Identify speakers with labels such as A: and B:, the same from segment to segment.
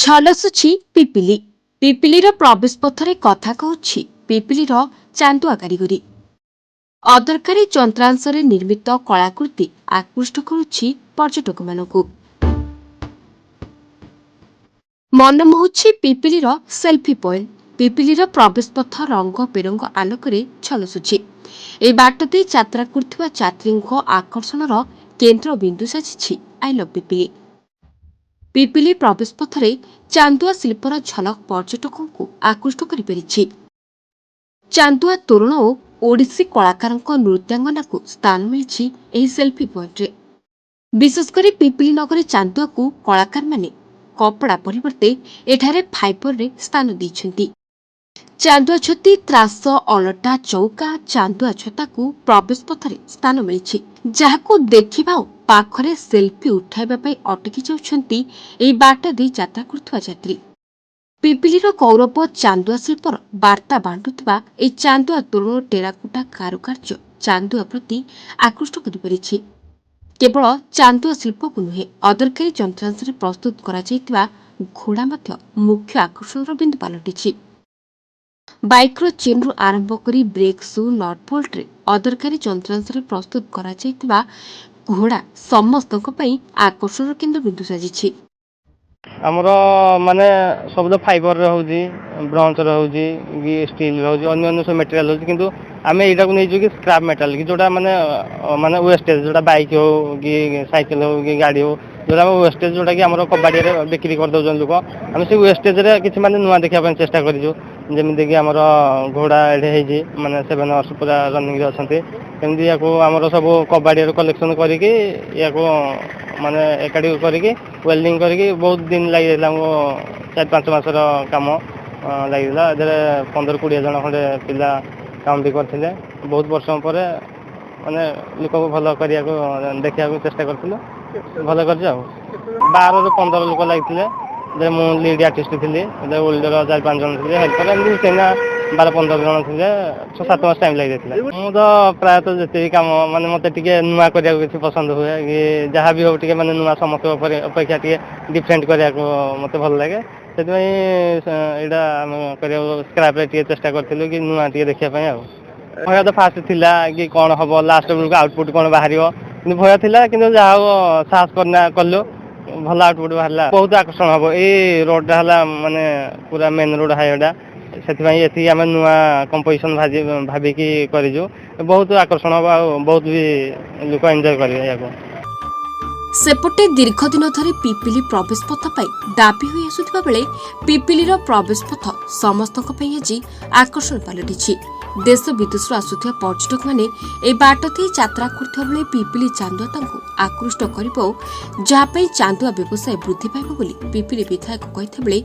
A: ଝଲସୁଛି ପିପିଲି ପିପିଲିର ପ୍ରବେଶ ପଥରେ କଥା କହୁଛି ପିପିଲିର ଚାନ୍ଦୁଆ କାରିଗରୀ। ଅଦରକାରୀ ଯନ୍ତ୍ରାଂଶରେ ନିର୍ମିତ କଳାକୃତି ଆକୃଷ୍ଟ କରୁଛି ପର୍ଯ୍ୟଟକମାନଙ୍କୁ। ମନମୋହୁଛି ପିପିଲିର ସେଲ୍ଫି ପଏଣ୍ଟ। ପିପିଲିର ପ୍ରବେଶ ପଥ ରଙ୍ଗ ବେରଙ୍ଗ ଆଲୋକରେ ଝଲସୁଛି। ଏହି ବାଟ ଦେଇ ଯାତ୍ରା କରୁଥିବା ଯାତ୍ରୀଙ୍କ ଆକର୍ଷଣର କେନ୍ଦ୍ରବିନ୍ଦୁ ସାଜିଛି ଆଇ ଲଭ୍ ପିପିଲି। ପିପିଲି ପ୍ରବେଶ ପଥରେ ଚାନ୍ଦୁଆ ଶିଳ୍ପର ଝଲକ ପର୍ଯ୍ୟଟକଙ୍କୁ ଆକୃଷ୍ଟ କରିପାରିଛି। ଚାନ୍ଦୁଆ ତୋରଣ ଓ ଓଡ଼ିଶୀ କଳାକାରଙ୍କ ନୃତ୍ୟାଙ୍ଗନାକୁ ସ୍ଥାନ ମିଳିଛି ଏହି ସେଲ୍ଫି ପଏଣ୍ଟରେ। ବିଶେଷକରି ପିପିଲି ନଗରୀ ଚାନ୍ଦୁଆକୁ କଳାକାରମାନେ କପଡ଼ା ପରିବର୍ତ୍ତେ ଏଠାରେ ଫାଇବରରେ ସ୍ଥାନ ଦେଇଛନ୍ତି। ଚାନ୍ଦୁଆ ଛତି, ତ୍ରାସ, ଅଲଟା, ଚୌକା, ଚାନ୍ଦୁଆ ଛତାକୁ ପ୍ରବେଶ ପଥରେ ସ୍ଥାନ ମିଳିଛି, ଯାହାକୁ ଦେଖିବା ଓ ପାଖରେ ସେଲ୍ଫି ଉଠାଇବା ପାଇଁ ଅଟକି ଯାଉଛନ୍ତି ଏହି ବାଟ ଦେଇ ଯାତ୍ରା କରୁଥିବା ଯାତ୍ରୀ। ପିପିଲିର ଗୌରବ ଚାନ୍ଦୁଆ ଶିଳ୍ପର ବାର୍ତ୍ତା ବାଣ୍ଟୁଥିବା ଏହି ଚାନ୍ଦୁଆ ତୋରଣ ଟେରାକୋଟା କାରୁକାର୍ଯ୍ୟ ଚାନ୍ଦୁଆ ପ୍ରତି ଆକୃଷ୍ଟ କରିପାରିଛି। କେବଳ ଚାନ୍ଦୁଆ ଶିଳ୍ପକୁ ନୁହେଁ, ଅଦରକାରୀ ଯନ୍ତ୍ରାଂଶରେ ପ୍ରସ୍ତୁତ କରାଯାଇଥିବା ଘୋଡ଼ା ମଧ୍ୟ ମୁଖ୍ୟ ଆକର୍ଷଣର ବିନ୍ଦୁ ପାଲଟିଛି। ବାଇକ୍ର ଚେନ୍ରୁ ଆରମ୍ଭ କରି ବ୍ରେକ୍ ସୁ, ନଟ୍ ବୋଲ୍ଟରେ ଅଦରକାରୀ ଯନ୍ତ୍ରାଂଶରେ ପ୍ରସ୍ତୁତ କରାଯାଇଥିବା ଘୋଡ଼ା ସମସ୍ତଙ୍କ ପାଇଁ ଆକର୍ଷଣର କେନ୍ଦ୍ରବିନ୍ଦୁ ସାଜିଛି।
B: ଆମର ମାନେ ସବୁ ତ ଫାଇବରରେ ହେଉଛି, ବ୍ରଞ୍ଜରେ ହେଉଛି କି ଷ୍ଟିଲରେ ହେଉଛି, ଅନ୍ୟ ସବୁ ମେଟେରିଆଲ ହେଉଛି, କିନ୍ତୁ ଆମେ ଏଇଟାକୁ ନେଇଛୁ କି ସ୍କ୍ରାପ୍ ମେଟାଲ କି ଯେଉଁଟା ମାନେ ୱେଷ୍ଟେଜ୍, ଯେଉଁଟା ବାଇକ୍ ହେଉ କି ସାଇକେଲ ହେଉ କି ଗାଡ଼ି ହେଉ, ଯେଉଁଟା ଆମ ୱେଷ୍ଟେଜ୍, ଯେଉଁଟାକି ଆମର କବାଡ଼ିରେ ବିକ୍ରି କରିଦେଉଛନ୍ତି ଲୋକ, ଆମେ ସେ ୱେଷ୍ଟେଜ୍ରେ କିଛି ମାନେ ନୂଆ ଦେଖିବା ପାଇଁ ଚେଷ୍ଟା କରିଛୁ। ଯେମିତିକି ଆମର ଘୋଡ଼ା ଏଠି ହେଇଛି, ମାନେ 7 ବର୍ଷ ପୁରା ରନିଂରେ ଅଛନ୍ତି, ସେମିତି ୟାକୁ ଆମର ସବୁ କବାଡ଼ିରୁ କଲେକ୍ସନ୍ କରିକି ୟାକୁ ମାନେ ଏକାଠି କରିକି ୱେଲ୍ଡିଂ କରିକି ବହୁତ ଦିନ ଲାଗିଯାଇଥିଲା ଆମକୁ, 4-5 ମାସର କାମ ଲାଗିଥିଲା। ଏଥିରେ 15-20 ଜଣ ଖଣ୍ଡେ ପିଲା କାମ ବି କରିଥିଲେ। ବହୁତ ବର୍ଷ ପରେ ମାନେ ଲୋକଙ୍କୁ ଭଲ କରିବାକୁ ଦେଖିବାକୁ ଚେଷ୍ଟା କରିଥିଲୁ, ଭଲ କରିଛି ଆଉ। 12ରୁ 15 ଲୋକ ଲାଗିଥିଲେ, ମୁଁ ଲିଡ୍ ଆର୍ଟିଷ୍ଟ ଥିଲି, ଓଲ୍ଡର 4-5 ଜଣ ଥିଲେ, ହେଲ୍ପର ଏମିତି ସେଇନା 12-15 ଜଣ ଥିଲେ। 6-7 ମାସ ଟାଇମ୍ ଲାଗିଯାଇଥିଲା। ମୁଁ ତ ପ୍ରାୟତଃ ଯେତିକି କାମ ମାନେ ମୋତେ ଟିକେ ନୂଆ କରିବାକୁ କିଛି ପସନ୍ଦ ହୁଏ, କି ଯାହା ବି ହଉ ଟିକେ ମାନେ ନୂଆ ସମସ୍ତଙ୍କ ଅପେକ୍ଷା ଟିକେ ଡିଫରେଣ୍ଟ କରିବାକୁ ମୋତେ ଭଲ ଲାଗେ। ସେଥିପାଇଁ ଏଇଟା ଆମେ କରିବାକୁ ସ୍କ୍ରାପ୍ରେ ଟିକେ ଚେଷ୍ଟା କରିଥିଲୁ କି ନୂଆ ଟିକେ ଦେଖିବା ପାଇଁ ଆଉ। ଭୟ ତ ଫାଷ୍ଟ ଥିଲା କି କ'ଣ ହେବ, ଲାଷ୍ଟ ବେଳକୁ ଆଉଟପୁଟ୍ କ'ଣ ବାହାରିବ, କିନ୍ତୁ ଭୟ ଥିଲା, କିନ୍ତୁ ଯାହା ହଉ ସାହସ କଲୁ, ଭଲ ଆଉଟପୁଟ୍ ବାହାରିଲା। ବହୁତ ଆକର୍ଷଣ ହେବ। ଏଇ ରୋଡ଼ଟା ହେଲା ମାନେ ପୁରା ମେନ୍ ରୋଡ଼ ହାଇୱେଟା, ସେଥିପାଇଁ ଏତିକି ଆମେ ନୂଆ କମ୍ପୋଜିସନ୍ ଭାବିକି କରିଛୁ। ବହୁତ ଆକର୍ଷଣ ହେବ ଆଉ ବହୁତ ବି ଲୋକ ଏନ୍ଜୟ କରିବେ ଏହାକୁ।
A: ସେପଟେ ଦୀର୍ଘ ଦିନ ଧରି ପିପିଲି ପ୍ରବେଶ ପଥ ପାଇଁ ଦାବି ହୋଇ ଆସୁଥିବା ବେଳେ ପିପିଲିର ପ୍ରବେଶ ପଥ ସମସ୍ତଙ୍କ ପାଇଁ ଆଜି ଆକର୍ଷଣ ପାଲଟିଛି। ଦେଶ ବିଦେଶରୁ ଆସୁଥିବା ପର୍ଯ୍ୟଟକମାନେ ଏହି ବାଟ ଦେଇ ଯାତ୍ରା କରୁଥିବା ବେଳେ ପିପିଲି ଚାନ୍ଦୁଆ ତାଙ୍କୁ ଆକୃଷ୍ଟ କରିବ ଓ ଯାହା ପାଇଁ ଚାନ୍ଦୁଆ ବ୍ୟବସାୟ ବୃଦ୍ଧି ପାଇବ ବୋଲି ପିପିଲି ବିଧାୟକ କହିଥିବା ବେଳେ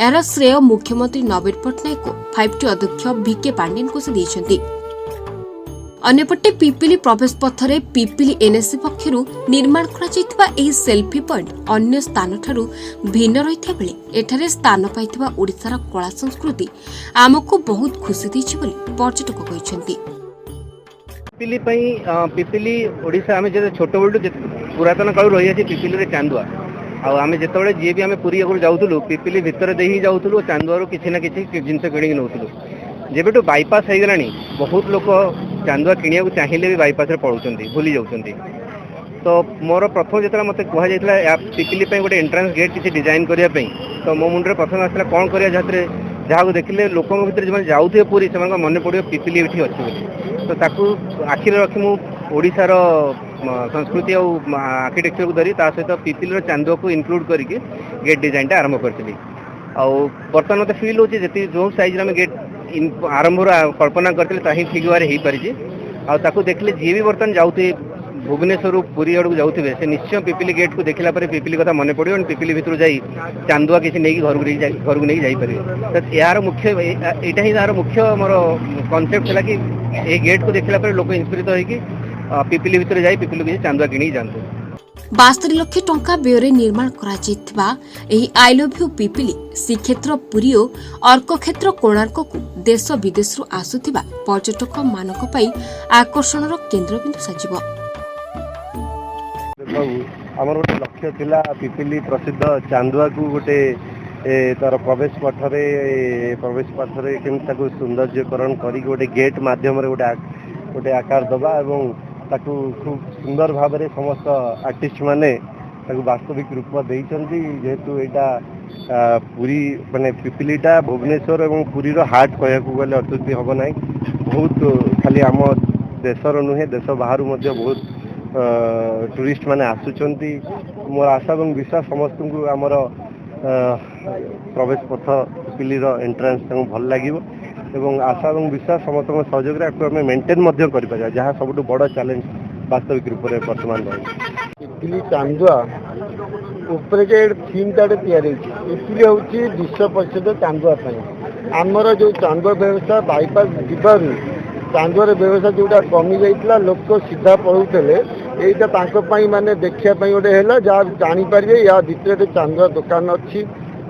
A: ଏହାର ଶ୍ରେୟ ମୁଖ୍ୟମନ୍ତ୍ରୀ ନବୀନ ପଟ୍ଟନାୟକ ଓ 5T ଅଧ୍ୟକ୍ଷ ଭିକେ ପାଣ୍ଡିଆନଙ୍କୁ ସେ ଦେଇଛନ୍ତି। ଅନ୍ୟପଟେ ପିପିଲି ପ୍ରବେଶ ପଥରେ ପିପିଲି ଏନ୍ଏସି ପକ୍ଷରୁ ନିର୍ମାଣ କରାଯାଇଥିବା ଏହି ସେଲ୍ଫି ପଏଣ୍ଟ ଅନ୍ୟ ସ୍ଥାନଠାରୁ ଭିନ୍ନ ରହିଥିବା ବେଳେ ଏଠାରେ ସ୍ଥାନ ପାଇଥିବା ଓଡ଼ିଶାର କଳା ସଂସ୍କୃତି ଆମକୁ ବହୁତ ଖୁସି ଦେଇଛି ବୋଲି ପର୍ଯ୍ୟଟକ କହିଛନ୍ତି।
C: ପିପିଲି ଓଡ଼ିଶା ଆମେ ଯେତେ ଛୋଟବେଳୁ ପୁରାତନ କାଳରୁ ରହିଆସି ପିପିଲିରେ ଚାନ୍ଦୁଆ, ଆଉ ଆମେ ଯେତେବେଳେ ଯିଏ ବି ଆମେ ପୁରୀ ଆଗରୁ ଯାଉଥିଲୁ ପିପିଲି ଭିତରେ ଦେଇ ହିଁ ଯାଉଥିଲୁ, ଚାନ୍ଦୁଆରୁ କିଛି ନା କିଛି ଜିନିଷ କିଣିକି ନେଉଥିଲୁ। ଯେବେଠୁ ବାଇପାସ୍ ହେଇଗଲାଣି ବହୁତ ଲୋକ ଚାନ୍ଦୁଆ କିଣିବାକୁ ଚାହିଁଲେ ବି ବାଇପାସ୍ରେ ପଳଉଛନ୍ତି, ଭୁଲି ଯାଉଛନ୍ତି। ତ ମୋର ପ୍ରଥମ ଯେତେବେଳେ ମୋତେ କୁହାଯାଇଥିଲା ପିପିଲି ପାଇଁ ଗୋଟେ ଏଣ୍ଟ୍ରାନ୍ସ ଗେଟ୍ କିଛି ଡିଜାଇନ୍ କରିବା ପାଇଁ, ତ ମୋ ମୁଣ୍ଡରେ ପ୍ରଥମେ ଆସିଥିଲା କ'ଣ କରିବା, ଯାହାକୁ ଦେଖିଲେ ଲୋକଙ୍କ ଭିତରେ ଯେଉଁମାନେ ଯାଉଥିବେ ପୁରୀ ସେମାନଙ୍କ ମନେ ପଡ଼ିବ ପିପିଲି ଏଠି ଅଛି ବୋଲି। ତ ତାକୁ ଆଖିରେ ରଖି ମୁଁ ଓଡ଼ିଶାର ସଂସ୍କୃତି ଆଉ ଆର୍କିଟେକ୍ଚରକୁ ଧରି ତା ସହିତ ପିପିଲିର ଚାନ୍ଦୁଆକୁ ଇନକ୍ଲୁଡ୍ କରିକି ଗେଟ୍ ଡିଜାଇନଟା ଆରମ୍ଭ କରିଥିଲି। ଆଉ ବର୍ତ୍ତମାନ ମୋତେ ଫିଲ୍ ହେଉଛି ଯେତିକି ଯେଉଁ ସାଇଜ୍ରେ ଆମେ ଗେଟ୍ ଆରମ୍ଭରୁ କଳ୍ପନା କରିଥିଲେ ତାହା ହିଁ ଠିକ୍ ଭାବରେ ହେଇପାରିଛି। ଆଉ ତାକୁ ଦେଖିଲେ ଯିଏ ବି ବର୍ତ୍ତମାନ ଯାଉଥିବେ ଭୁବନେଶ୍ୱରରୁ ପୁରୀ ଆଡ଼କୁ ଯାଉଥିବେ, ସେ ନିଶ୍ଚୟ ପିପିଲି ଗେଟ୍କୁ ଦେଖିଲା ପରେ ପିପିଲି କଥା ମନେ ପଡ଼ିବ, ପିପିଲି ଭିତରୁ ଯାଇ ଚାନ୍ଦୁଆ କିଛି ନେଇକି ଘରକୁ ନେଇକି ଯାଇପାରିବେ। ତ ଏଇଟା ହିଁ ତାହାର ମୁଖ୍ୟ ମୋର କନସେପ୍ଟ ଥିଲା କି ଏହି ଗେଟ୍କୁ ଦେଖିଲା ପରେ ଲୋକ ଇନ୍ସପିରେଟ ହେଇକି ପିପିଲି ଭିତରେ ଯାଇ ପିପିଲି କିଛି ଚାନ୍ଦୁଆ କିଣିକି ଯାଆନ୍ତୁ।
A: 72 ଲକ୍ଷ ଟଙ୍କା ବ୍ୟୟରେ ନିର୍ମାଣ କରାଯାଇଥିବା ଏହି I love you Pipili Shreekshetra Puri ଓ ଅର୍କକ୍ଷେତ୍ର କୋଣାର୍କକୁ ଦେଶ ବିଦେଶରୁ ଆସୁଥିବା ପର୍ଯ୍ୟଟକମାନଙ୍କ ପାଇଁ ଆକର୍ଷଣର କେନ୍ଦ୍ରବିନ୍ଦୁ ସାଜିବ।
C: ଆମର ଗୋଟେ ଲକ୍ଷ୍ୟ ଥିଲା ପିପିଲି ପ୍ରସିଦ୍ଧ ଚାନ୍ଦୁଆକୁ ଗୋଟେ
D: तार प्रवेश पथरे केମିତି सौंदर्यकरण करी गोटे गेट माध्यम गोटे आकार दबा एवं ताकू खूब सुंदर भाव में समस्त आर्टिस्ट माने ताकू वास्तविक रूप देइछंती जेहेतु एटा पुरी माने पिपिलीटा भुवनेश्वर एवं पुरी रो हार्ट कहया को गले अत्युक्ति हबो नाही बहुत खाली आम देशर नुहे देश बाहर मध्य बहुत टूरिस्ट माने आसुचंती मोर आशा एवं विश्वास समस्त को आमर प्रवेश पथ पिपिलीर एंट्रांस भल लगे एवं आशा और विश्वास समस्त सहयोग आम मेंटेन कर जहाँ सब बड़ चैलेंज वास्तविक रूप में बर्तमान रही
E: पिपिली चांदुआ थीम टाटे तैयारी पिपिली हूँ विश्व प्रसिद्ध चांदुआ आमर जो चांदुआ व्यवस्था बाईपास जीवर चांदुआर व्यवस्था जोटा कमी जाइए लोक सीधा पढ़ुले यहाँ माने देखापी गोटे है जहाँ जापर या भितर चांदुआ दुकान अच्छी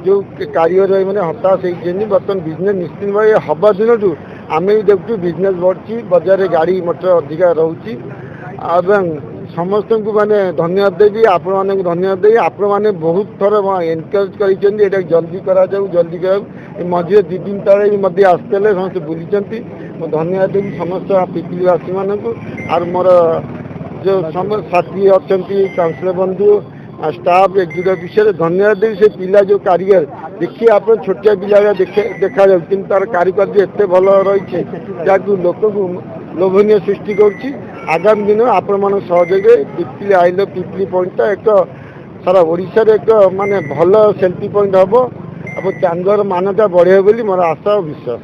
E: जो कारीगर भाई मैंने हताश होती बर्तमान बिजनेस निश्चित भाव हवा दिन जो आम भी देखु बिजनेस बढ़ी बजार गाड़ी मोटर अधिका रोचे समस्त को माने धन्यवाद देवी आपण मानक धन्यवाद देवी आपण मैंने बहुत थर एनकरेज कर जल्दी करा जल्दी करा मझे 2 दिन तले आसते समस्त बुली धन्यवाद देवी समस्त पिपिलीवासी मानक और मोर जो समस्त साथी अच्छा काउंसिलर बंधु स्टाफ एग्जीक्यूटिव विषय धन्यवाद देवी से पिला जो कारीगर देखिए आप छोटिया पिला देखा जाए तार कारुकार्य एत भल रही जहाँ लोक को लोभनीय सृष्टि कर आगामी दिन आपण मान सहयोग Pipili I love Pipili point एक सारा ओडिशा रे एक माने भल सेल्फी पॉइंट हम अब चांदुआर मान्यता बढ़े बोली मोर आशा और विश्वास।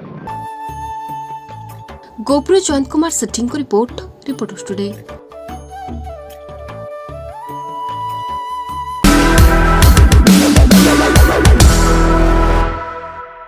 A: Gopur Jayant Kumar Setty report today.